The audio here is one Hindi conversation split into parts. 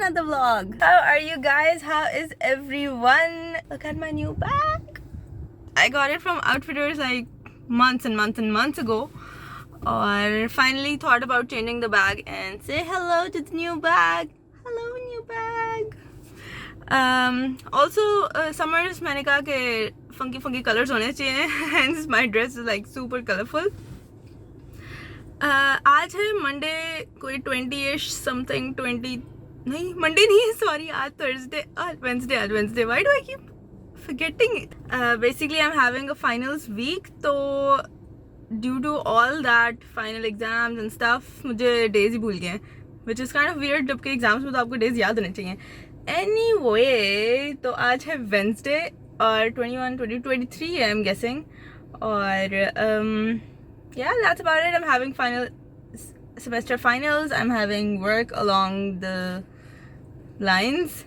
another vlog. How are you guys? How is everyone? Look at my new bag. I got it from Outfitters like months and months and months ago. Or finally thought about changing the bag and say hello to the new bag. Hello new bag. Also summers मैंने कहा कि funky colors होने चाहिए. Hence my dress is like super colorful. आज है मंडे, कोई 20-ish something 20 नहीं मंडे नहीं है सॉरी, आज थर्सडे, आज Wednesday. Why do I keep forgetting it? Basically I'm having a finals week, तो due to all that final exams and stuff मुझे days ही भूल गए हैं, which is kind of weird जबकि exams में तो आपको days याद होने चाहिए. Anyway, तो आज है Wednesday और 23 I'm guessing, और yeah, that's about it. I'm having semester finals. I'm having work along the lines.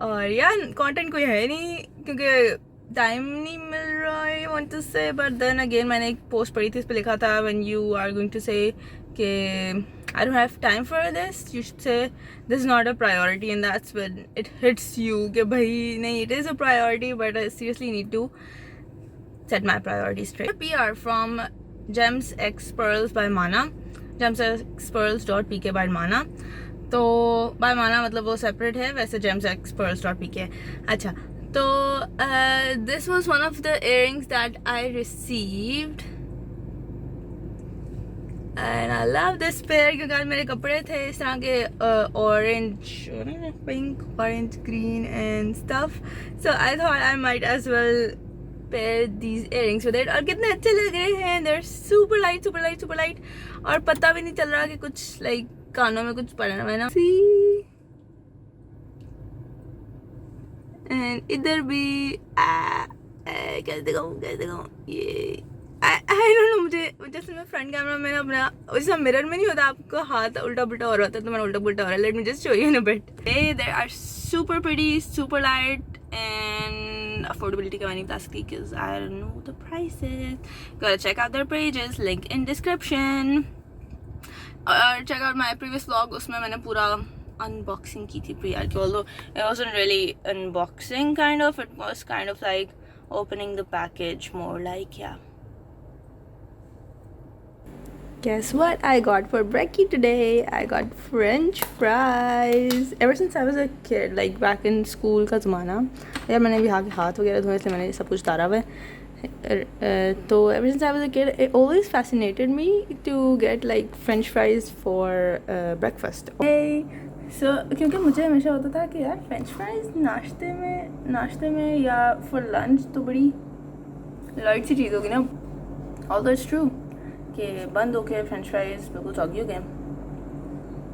और yeah, content कोई है नहीं क्योंकि टाइम नहीं मिल रहा है, I want to say. But then again, मैंने एक पोस्ट पढ़ी थी, इस पे लिखा था when you are going to say कि I don't have time for this, you should say this is not a priority, and that's when it hits you कि भाई नहीं, it is a priority, but I seriously need to set my priorities straight. PR from Gems X Pearls by Mana, gemsxpearls.pk by Mana. तो by Mana मतलब वो separate है, वैसे gemsxpearls.pk. अच्छा, तो this was one of the earrings that I received and I love this pair क्योंकि आज मेरे कपड़े थे इस तरह के orange, pink, orange, green and stuff. So I thought I might as well pair these earrings with it. और कितने अच्छे लग रहे हैं. They're super light और पता भी नहीं चल रहा कि कुछ like कानों में कुछ पड़ा है ना. See, and इधर भी कैसे दिखाऊं ये I don't know, मुझे सिर्फ फ्रंट कैमरा में ना अपना वैसा मिरर में नहीं होता, आपको हाथ उल्टा पुल्टा हो रहा होता है, तो मेरा उल्टा पुल्टा हो रहा है. Let me just show you in a bit. They are super pretty, super light, and affordability का नहीं बता सकती because I don't know the prices. Gotta check out their pages, link in description. और check out my previous vlog, उसमें मैंने पूरा unboxing की थी प्रिया की, although it wasn't really unboxing kind of, it was kind of like opening the package more like, yeah. Guess what I got for brekkie today? I got French fries. Ever since I was a kid, like back in school का ज़माना, यार मैंने भी हाथ वगैरह धोने से मैंने सब कुछ उतारा हुआ है. तो ever since I was a kid, it always fascinated me to get like French fries for breakfast. So क्योंकि मुझे हमेशा होता था कि यार French fries नाश्ते में या for lunch तो बड़ी लाइट सी चीज़ होगी ना. Although it's true कि बंद हो के फ्रेंच फ्राइज बिल्कुल सॉगी हो गए,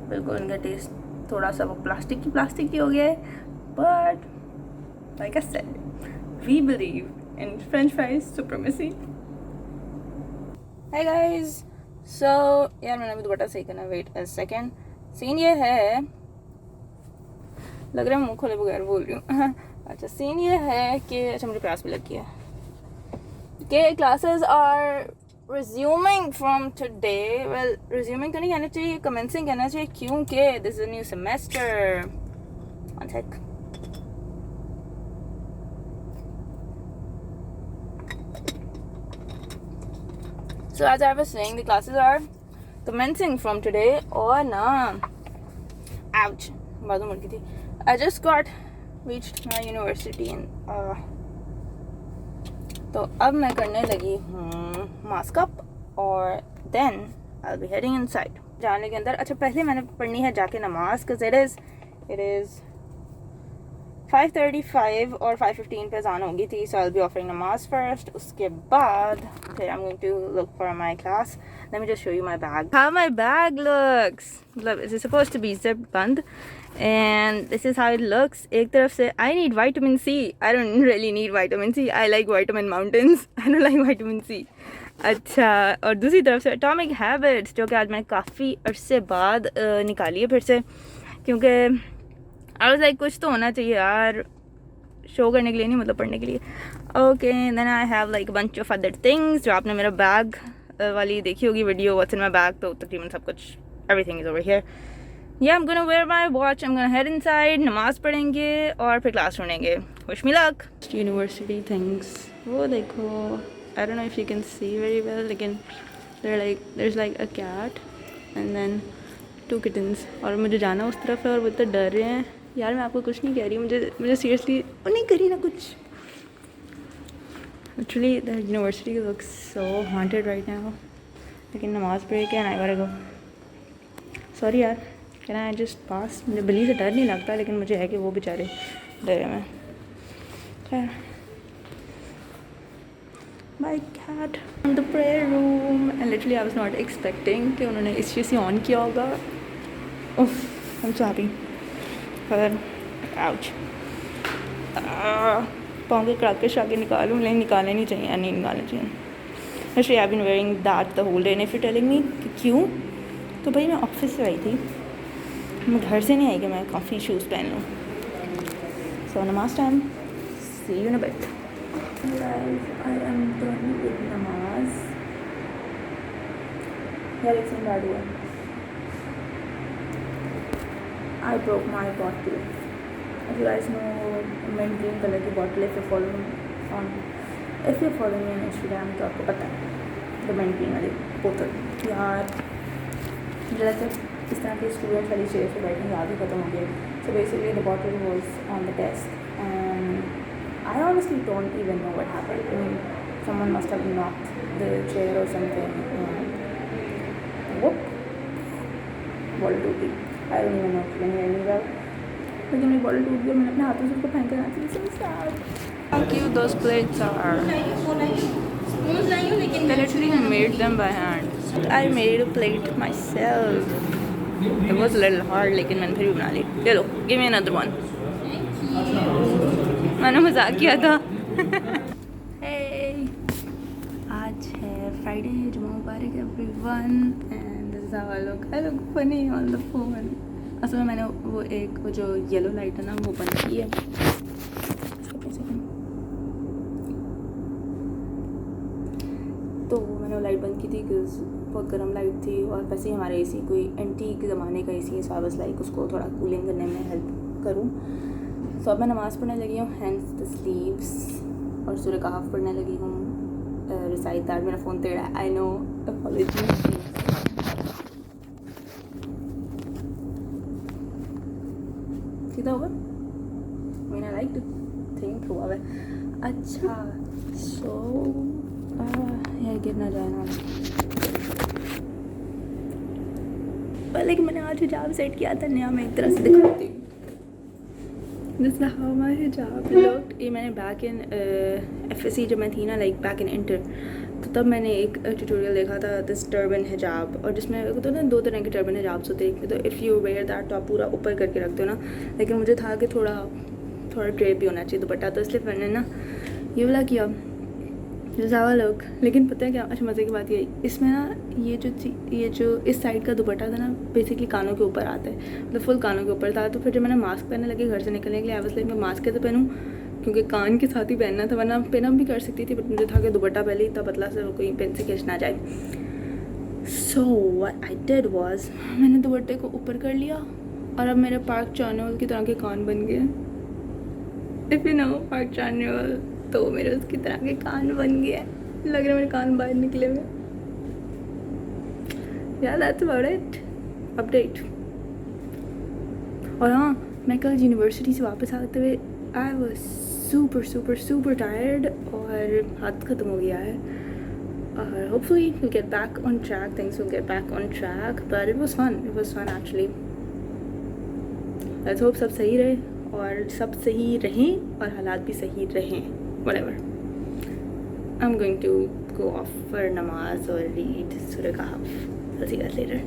बिल्कुल इनका टेस्ट थोड़ा सा वो प्लास्टिक की हो गया है. But like I said, we believe in French fries supremacy. Hi guys, so यार मैंने अभी दुपट्टा सही करना, वेट अ सेकेंड. सीन ये है, लग रहा है मुँह खोले बगैर बोल रही हूँ. अच्छा, सीन ये है कि अच्छा मुझे प्यास भी लगी है कि classes are resuming from today. Well, resuming तो नहीं कहना चाहिए, commencing कहना चाहिए क्योंकि this is a new semester. One sec. So as I was saying, the classes are commencing from today. और ना, ouch, बाजू मुड़ गई थी. I just reached my university and तो अब मैं करने लगी हूँ मास्क अप और then I be heading inside, जाने के अंदर. अच्छा, पहले मैंने पढ़नी है जाके नमाज, बिकॉज इट इज़ 5:35 और 5:15 पे अज़ान होगी थी. So I will be offering नमाज फर्स्ट, उसके बाद फिर I am going to look for my class. Let me just show you my bag. How my bag looks, मतलब it is supposed to be zip बंद and this is how it looks. एक तरफ से I need vitamin C. I don't really need vitamin C. I like vitamin mountains. I don't like vitamin C. अच्छा, और दूसरी तरफ से Atomic Habits, जो कि आज मैंने काफ़ी अरसे बाद निकाली है फिर से, क्योंकि I was like कुछ तो होना चाहिए यार, शो करने के लिए नहीं, मतलब पढ़ने के लिए. Okay, then I have like a bunch of other things. जो आपने मेरा बैग वाली देखी होगी video, What's in my bag, तो तकरीबन सब कुछ, everything is over here. Yeah, I'm gonna wear my watch. I'm gonna head inside. नमाज पढ़ेंगे और फिर क्लास ढूंढेंगे. Wish me luck. University things. वो देखो. I don't know if you can see very well. लेकिन there's like a cat and then 2 kittens. और मुझे जाना उस तरफ है और वो इतना डर रहे हैं. यार मैं आपको कुछ नहीं कह रही. मुझे seriously नहीं करी ना कुछ. Actually, the university looks so haunted right now. लेकिन नमाज पढ़ के and I gotta go. Sorry यार. Can I just pass? मुझे बिल्ली से डर नहीं लगता लेकिन मुझे है कि वो बेचारे डरे में. खैर. My cat in the prayer room and literally I was not expecting कि उन्होंने इस चीज़ से ऑन किया होगा. Oof, I'm so happy. पर ouch. पाँव के क्रैकर्स आगे निकालूँ लेकिन निकालने नहीं चाहिए. नहीं निकालने चाहिए. Actually I've been wearing that the whole day and if you're telling me कि क्यों तो भाई मैं ऑफिस से आई थी. मैं घर से नहीं आई कि मैं काफ़ी शूज़ पहन लूँ. सो नमाज time. See you in a bit. Guys I am done with नमाज. यार एक सेकंड बैठ हुआ. I broke my bottle. If you guys know mint green colour की bottle if you follow me on Instagram तो आपको पता है द mint green वाली बोतल. यार मुझे लगता है इस तरह के स्टूडेंट वाली चेयर से बैठने याद ही ख़त्म हो गई. So basically the bottle was on the desk and I honestly don't even know what happened. I mean someone must have knocked the chair और समथिंग. बॉटल टूट गई. I don't even know can hear me well. लेकिन मेरी बॉटल टूट गई. मैंने अपने हाथों से उसको फेंक कर आती. So sad. How cute those plates are. They literally made them by hand. I made a plate myself. It was a little hard लेकिन मैंने फिर भी बना ली. ले लो. Give me another one. मैंने मजाक किया था. Hey. आज है Friday. जुम्मा मुबारक everyone. And this is how I look. I look funny on the phone. असल में मैंने वो जो येलो लाइट है ना वो बंद की है. तो मैंने वो लाइट बंद की थी बिकॉज बहुत गर्म लाइट थी और वैसे ही हमारे एसी कोई एंटीक ज़माने का एसी है. सो आई वाज लाइक उसको थोड़ा कूलिंग करने में हेल्प करूँ. सो अब मैं नमाज़ पढ़ने लगी हूँ. हैंड्स द स्लीव्स और सूरह कहफ पढ़ने लगी हूँ. Recite that. मेरा फ़ोन टेढ़ा है. I know. अपॉलॉजी. सीधा होगा. मैंने लाइक टू थिंक हुआ है. अच्छा सो यार गिर ना जाए ना. लेकिन मैंने आज हिजाब सेट किया था नया. मैं एक तरह से दिखाती हूँ. दिस इज हाउ माय हिजाब लुक्ड. ये मैंने बैक इन FSC जब मैं थी ना लाइक बैक इन इंटर तो तब मैंने एक ट्यूटोरियल देखा था दिस टर्बन हिजाब. और जिसमें तो ना 2 तरह के टर्बन हिजाब्स होते हैं. तो इफ़ यू वेयर दैट तो आप पूरा ऊपर करके रखते हो ना. लेकिन मुझे था कि थोड़ा ड्रेप भी होना चाहिए दुपट्टा. तो इसलिए मैंने ना ये वाला किया. ज़्यादा लोग. लेकिन पता है क्या अच्छा मज़े की बात ये इसमें ना ये जो इस साइड का दुपट्टा था ना बेसिकली कानों के ऊपर आता है. मतलब फुल कानों के ऊपर था. तो फिर जब मैंने मास्क पहनने लगी घर से निकलने के लिए आई वाज लाइक मैं मास्क कैसे पहनूँ क्योंकि कान के साथ ही पहनना था. वरना पहना भी कर सकती थी बट मुझे था कि दुपट्टा पहले इतना पतला से कोई पेन से खींच ना जाए. So what I did was मैंने दुपट्टे को ऊपर कर लिया और अब मेरे पार्क चैनल की तरह के कान बन गए. If you know park channel तो मेरे उसकी तरह के कान बन गए. लग रहा है मेरे कान बाहर निकले हुए. यार दैट्स अबाउट इट. अपडेट. और हाँ मैं कल यूनिवर्सिटी से वापस आते हुए आई वाज सुपर टायर्ड और हाथ ख़त्म हो गया है. और hopefully will get back on track. Things will get back on track but it was fun actually. Let's hope सब सही रहे और सब सही रहें और हालात भी सही रहें. Whatever. I'm going to go off for namaz or read Surah Kahf. I'll see you guys later.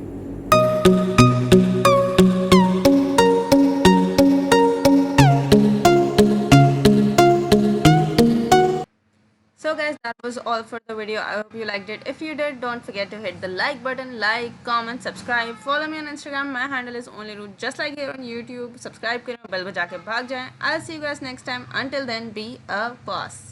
So guys, that was all for the video. I hope you liked it. If you did, don't forget to hit the like button, like, comment, subscribe. Follow me on Instagram. My handle is onlyroot, just like here on YouTube. Subscribe करें, bell बजा के भाग जाएं. I'll see you guys next time. Until then, be a boss.